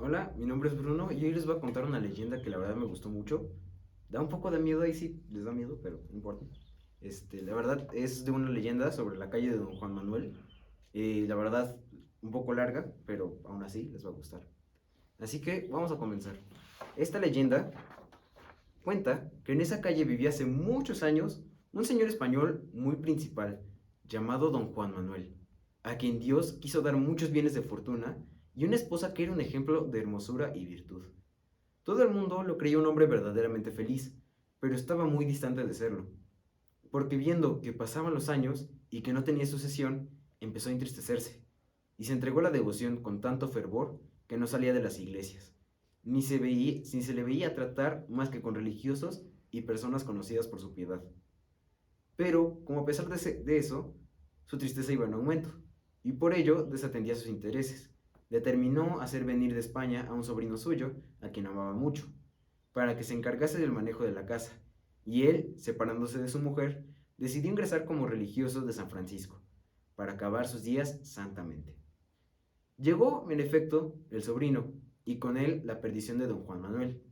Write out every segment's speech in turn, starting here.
Hola, mi nombre es Bruno y hoy les voy a contar una leyenda que la verdad me gustó mucho. Da un poco de miedo, ahí sí les da miedo, pero no importa. La verdad es de una leyenda sobre la calle de Don Juan Manuel. La verdad, un poco larga, pero aún así les va a gustar. Así que vamos a comenzar. Esta leyenda cuenta que en esa calle vivía hace muchos años un señor español muy principal, llamado Don Juan Manuel, a quien Dios quiso dar muchos bienes de fortuna y una esposa que era un ejemplo de hermosura y virtud. Todo el mundo lo creía un hombre verdaderamente feliz, pero estaba muy distante de serlo, porque viendo que pasaban los años y que no tenía sucesión, empezó a entristecerse, y se entregó a la devoción con tanto fervor que no salía de las iglesias, ni se le veía tratar más que con religiosos y personas conocidas por su piedad. Pero, como a pesar de eso, su tristeza iba en aumento, y por ello desatendía sus intereses. Determinó hacer venir de España a un sobrino suyo, a quien amaba mucho, para que se encargase del manejo de la casa, y él, separándose de su mujer, decidió ingresar como religioso de San Francisco, para acabar sus días santamente. Llegó, en efecto, el sobrino, y con él la perdición de don Juan Manuel,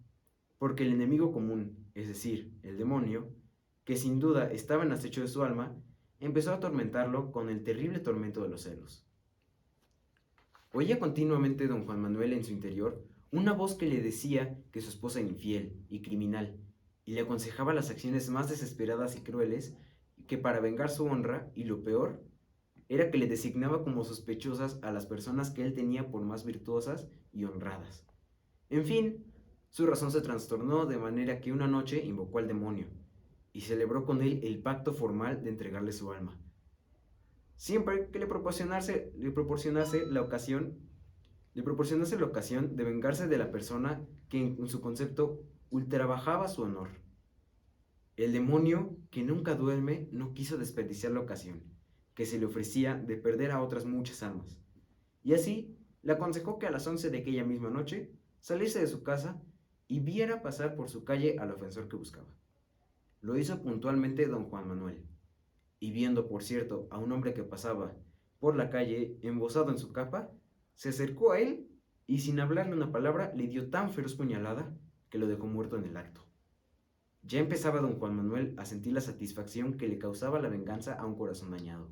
porque el enemigo común, es decir, el demonio, que sin duda estaba en acecho de su alma, empezó a atormentarlo con el terrible tormento de los celos. Oía continuamente don Juan Manuel en su interior una voz que le decía que su esposa era infiel y criminal, y le aconsejaba las acciones más desesperadas y crueles, que para vengar su honra, y lo peor, era que le designaba como sospechosas a las personas que él tenía por más virtuosas y honradas. En fin, su razón se trastornó de manera que una noche invocó al demonio y celebró con él el pacto formal de entregarle su alma, siempre que le proporcionase la ocasión de vengarse de la persona que en su concepto ultrabajaba su honor. El demonio, que nunca duerme, no quiso desperdiciar la ocasión que se le ofrecía de perder a otras muchas almas, y así le aconsejó que a las 11 de aquella misma noche saliese de su casa y viera pasar por su calle al ofensor que buscaba. Lo hizo puntualmente don Juan Manuel, y viendo, por cierto, a un hombre que pasaba por la calle embozado en su capa, se acercó a él y sin hablarle una palabra le dio tan feroz puñalada que lo dejó muerto en el acto. Ya empezaba don Juan Manuel a sentir la satisfacción que le causaba la venganza a un corazón dañado,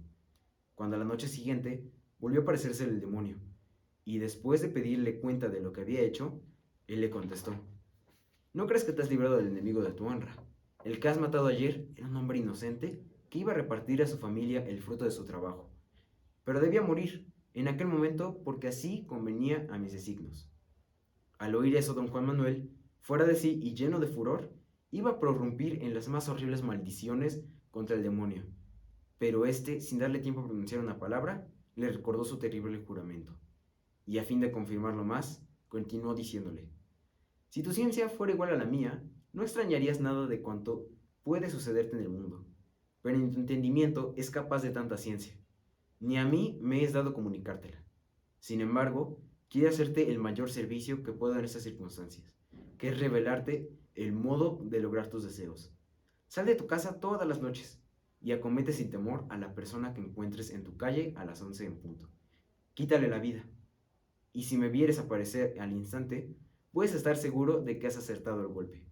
cuando a la noche siguiente volvió a aparecerse el demonio, y después de pedirle cuenta de lo que había hecho, él le contestó: ¿No crees que te has librado del enemigo de tu honra? El que has matado ayer era un hombre inocente que iba a repartir a su familia el fruto de su trabajo, pero debía morir en aquel momento porque así convenía a mis designios. Al oír eso, don Juan Manuel, fuera de sí y lleno de furor, iba a prorrumpir en las más horribles maldiciones contra el demonio, pero éste, sin darle tiempo a pronunciar una palabra, le recordó su terrible juramento, y a fin de confirmarlo más, continuó diciéndole: si tu ciencia fuera igual a la mía, no extrañarías nada de cuanto puede sucederte en el mundo, pero ni tu entendimiento es capaz de tanta ciencia, ni a mí me es dado comunicártela. Sin embargo, quiero hacerte el mayor servicio que puedo en estas circunstancias, que es revelarte el modo de lograr tus deseos. Sal de tu casa todas las noches y acomete sin temor a la persona que encuentres en tu calle a las 11 en punto. Quítale la vida, y si me vieres aparecer al instante, puedes estar seguro de que has acertado el golpe.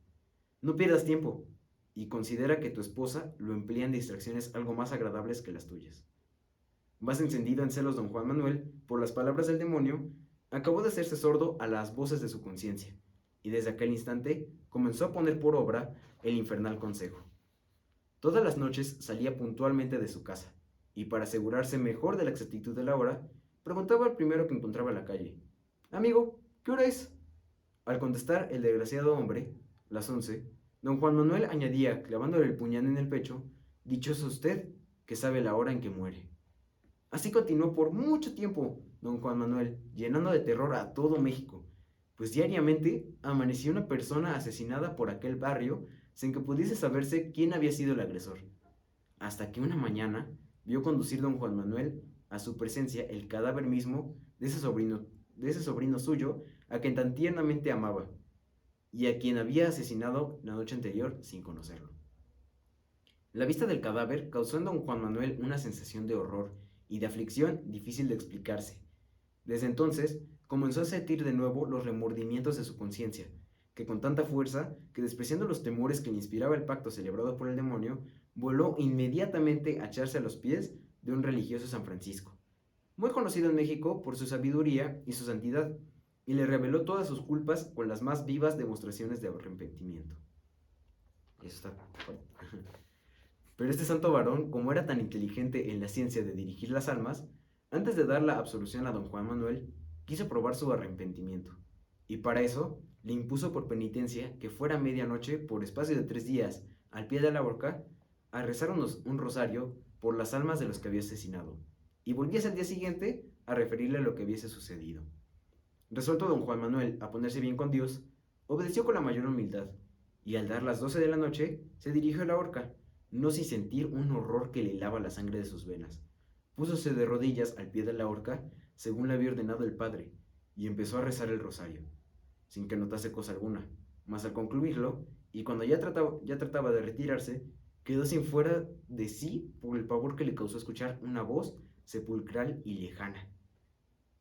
No pierdas tiempo y considera que tu esposa lo emplea en distracciones algo más agradables que las tuyas. Más encendido en celos don Juan Manuel por las palabras del demonio, acabó de hacerse sordo a las voces de su conciencia, y desde aquel instante comenzó a poner por obra el infernal consejo. Todas las noches salía puntualmente de su casa, y para asegurarse mejor de la exactitud de la hora, preguntaba al primero que encontraba en la calle: Amigo, ¿qué hora es? Al contestar el desgraciado hombre, las 11, don Juan Manuel añadía, clavándole el puñal en el pecho: Dichoso usted, que sabe la hora en que muere. Así continuó por mucho tiempo don Juan Manuel, llenando de terror a todo México, pues diariamente amanecía una persona asesinada por aquel barrio sin que pudiese saberse quién había sido el agresor, hasta que una mañana vio conducir don Juan Manuel a su presencia el cadáver mismo de ese sobrino suyo a quien tan tiernamente amaba, y a quien había asesinado la noche anterior sin conocerlo. La vista del cadáver causó en don Juan Manuel una sensación de horror y de aflicción difícil de explicarse, Desde entonces, comenzó a sentir de nuevo los remordimientos de su conciencia, que con tanta fuerza, que despreciando los temores que le inspiraba el pacto celebrado por el demonio, voló inmediatamente a echarse a los pies de un religioso San Francisco, muy conocido en México por su sabiduría y su santidad, y le reveló todas sus culpas con las más vivas demostraciones de arrepentimiento. Eso está fuerte. Pero este santo varón, como era tan inteligente en la ciencia de dirigir las almas, antes de dar la absolución a don Juan Manuel, quiso probar su arrepentimiento, y para eso le impuso por penitencia que fuera a medianoche por espacio de 3 días, al pie de la horca, a rezar un rosario por las almas de los que había asesinado, y volviese al día siguiente a referirle lo que hubiese sucedido. Resuelto don Juan Manuel a ponerse bien con Dios, obedeció con la mayor humildad, y al dar las 12 de la noche, se dirigió a la horca, no sin sentir un horror que le helaba la sangre de sus venas. Púsose de rodillas al pie de la horca, según le había ordenado el padre, y empezó a rezar el rosario, sin que notase cosa alguna, mas al concluirlo, y cuando ya trataba de retirarse, quedó sin fuera de sí por el pavor que le causó escuchar una voz sepulcral y lejana.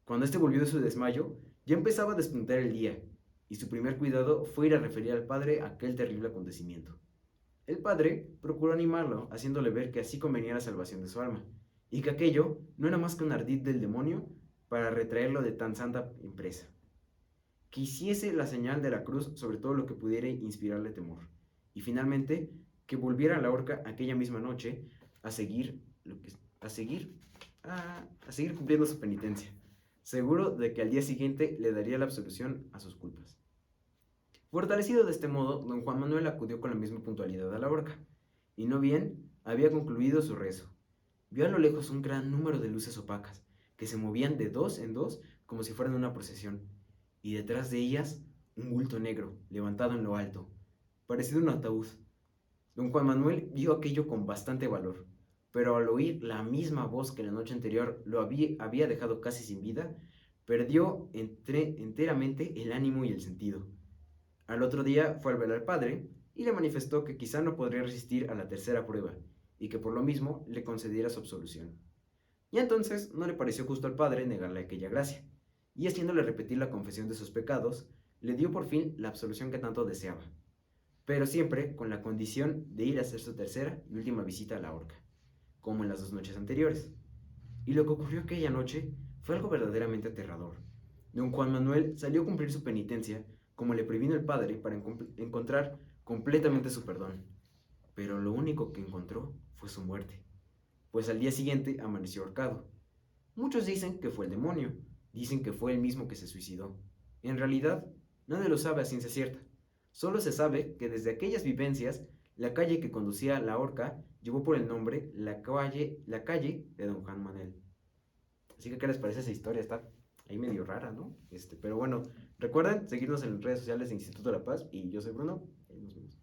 Cuando este volvió de su desmayo, ya empezaba a despuntar el día, y su primer cuidado fue ir a referir al padre aquel terrible acontecimiento. El padre procuró animarlo, haciéndole ver que así convenía la salvación de su alma, y que aquello no era más que un ardid del demonio para retraerlo de tan santa empresa. Que hiciese la señal de la cruz sobre todo lo que pudiera inspirarle temor, y finalmente que volviera a la horca aquella misma noche a seguir, a seguir cumpliendo su penitencia, seguro de que al día siguiente le daría la absolución a sus culpas. Fortalecido de este modo, don Juan Manuel acudió con la misma puntualidad a la horca, y no bien había concluido su rezo. Vio a lo lejos un gran número de luces opacas, que se movían de dos en dos como si fueran una procesión, y detrás de ellas un bulto negro, levantado en lo alto, parecido a un ataúd. Don Juan Manuel vio aquello con bastante valor, pero al oír la misma voz que la noche anterior lo había dejado casi sin vida, perdió enteramente el ánimo y el sentido. Al otro día fue a ver al padre y le manifestó que quizá no podría resistir a la tercera prueba y que por lo mismo le concediera su absolución. Y entonces no le pareció justo al padre negarle aquella gracia, y haciéndole repetir la confesión de sus pecados, le dio por fin la absolución que tanto deseaba, pero siempre con la condición de ir a hacer su tercera y última visita a la horca, como en las 2 noches anteriores. Y lo que ocurrió aquella noche fue algo verdaderamente aterrador. Don Juan Manuel salió a cumplir su penitencia, como le previno el padre, para encontrar completamente su perdón. Pero lo único que encontró fue su muerte, pues al día siguiente amaneció ahorcado. Muchos dicen que fue el demonio, dicen que fue él mismo que se suicidó. En realidad, nadie lo sabe a ciencia cierta. Solo se sabe que desde aquellas vivencias, la calle que conducía a la horca llevó por el nombre la calle de Don Juan Manuel. Así que, ¿qué les parece esa historia? Está ahí medio rara, ¿no? Pero bueno, recuerden seguirnos en las redes sociales de Instituto de la Paz y yo soy Bruno. Ahí nos vemos.